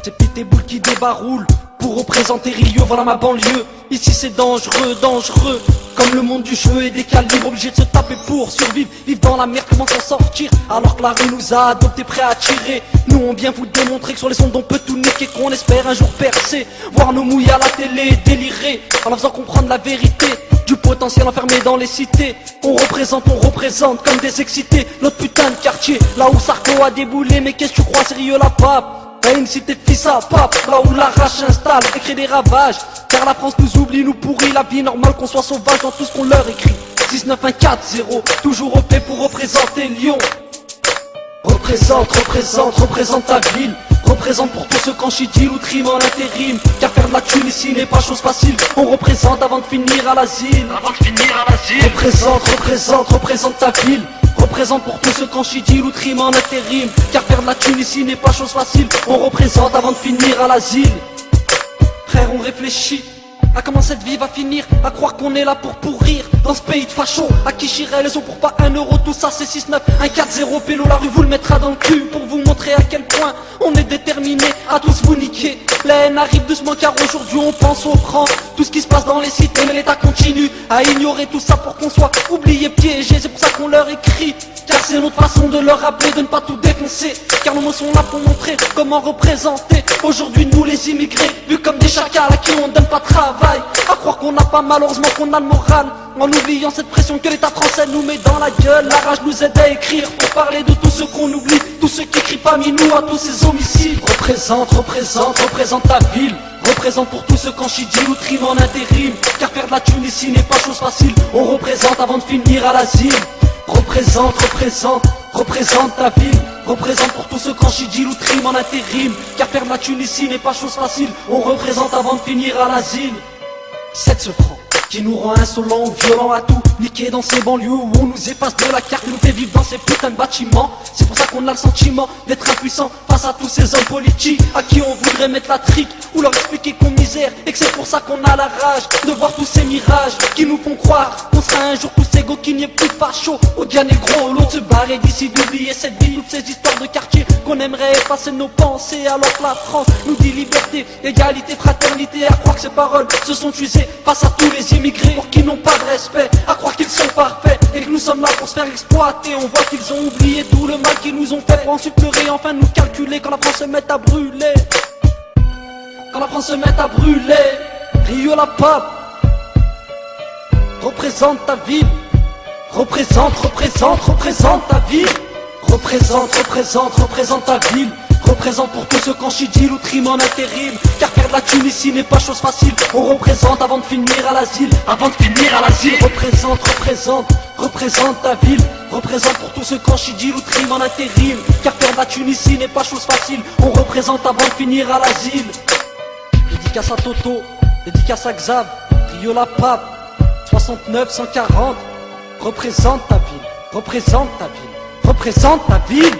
Ces pitbulls qui débaroulent pour représenter Rio, voilà ma banlieue. Ici c'est dangereux, dangereux, comme le monde du jeu et des calibres obligés de se taper pour survivre. Vivre dans la merde, comment s'en sortir alors que la rue nous a adoptés prêts à tirer. Nous on vient vous démontrer que sur les ondes on peut tout niquer, qu'on espère un jour percer, voir nos mouilles à la télé délirer, en leur faisant comprendre la vérité du potentiel enfermé dans les cités. On représente comme des excités notre putain de quartier, là où Sarko a déboulé. Mais qu'est-ce que tu crois, c'est Rio la pape? T'as une cité de fils à pape, là où la rage s'installe et crée des ravages. Car la France nous oublie, nous pourrit la vie, normale qu'on soit sauvage dans tout ce qu'on leur écrit. 69140, toujours OP pour représenter Lyon. Représente ta ville. Représente pour tous ceux qu'en chidil ou trime en intérim. Car faire de la thune ici n'est pas chose facile. On représente avant de finir à l'asile. Représente ta ville. Représente pour tous ceux qu'en chidil ou trime en intérim. Car faire de la thune ici n'est pas chose facile. On représente avant de finir à l'asile. Frère, on réfléchit à comment cette vie va finir, à croire qu'on est là pour pourrir dans ce pays de fachos. À qui chierait les os pour pas 1 euro, tout ça c'est 69140. Pélo, la rue vous le mettra dans le cul pour vous montrer à quel point on est déterminé à tous vous niquer. La haine arrive doucement car aujourd'hui on pense au prend tout ce qui se passe dans les cités, mais l'État continue à ignorer tout ça pour qu'on soit oublié, piégé. C'est pour ça qu'on leur écrit, car c'est notre façon de leur rappeler de ne pas tout défoncer. Car nos mots sont là pour montrer comment représenter aujourd'hui nous les immigrés, vus comme des chacals à qui on donne pas de travail. À croire qu'on n'a pas, malheureusement qu'on a le moral, en oubliant cette pression que l'État français nous met dans la gueule. La rage nous aide à écrire pour parler de tous ceux qu'on oublie, tous ceux qui crient parmi nous à tous ces homicides. Représente ta ville. Représente pour tous ceux qu'en chidil ou trime en intérim. Car faire de la thune ici n'est pas chose facile. On représente avant de finir à l'asile. Représente ta ville. Représente pour tous ceux qu'en chidil ou trime en intérim. Car faire de la thune ici n'est pas chose facile. On représente avant de finir à l'asile. 7 ce franc qui nous rend insolents ou violents à tout niquer dans ces banlieues où on nous efface de la carte et nous fait vivre dans ces putains de bâtiments. C'est pour ça qu'on a le sentiment d'être impuissant face à tous ces hommes politiques à qui on voudrait mettre la trique ou leur expliquer qu'on misère, et que c'est pour ça qu'on a la rage de voir tous ces mirages qui nous font croire qu'on sera un jour tous égaux, qu'il n'y ait plus de fachos au bien négro. L'autre se barrer d'ici, d'oublier cette vie, toutes ces histoires de quartier qu'on aimerait effacer nos pensées, alors que la France nous dit liberté, égalité, fraternité. À croire que ces paroles se sont usées face à tous les immigrés pour qui n'ont pas de respect, à croire qu'ils sont parfaits et que nous sommes là pour se faire exploiter. On voit qu'ils ont oublié tout le mal qu'ils nous ont fait pour ensuite pleurer et enfin nous calculer quand la France se met à brûler. Quand la France se met à brûler, Rio la pape. Représente ta ville. Représente ta ville. Représente ta ville. Représente pour tous ceux qu'en chidil ou trime en intérim. Car faire de la thune ici n'est pas chose facile. On représente avant de finir à l'asile. Représente ta ville. Représente pour tous ceux qu'en chidil ou trime en intérim. Car faire de la thune ici n'est pas chose facile. On représente avant de finir à l'asile. Dédicace à Toto, dédicace à Xav, Rio la pape, 69140. Représente ta ville. Représente ta ville.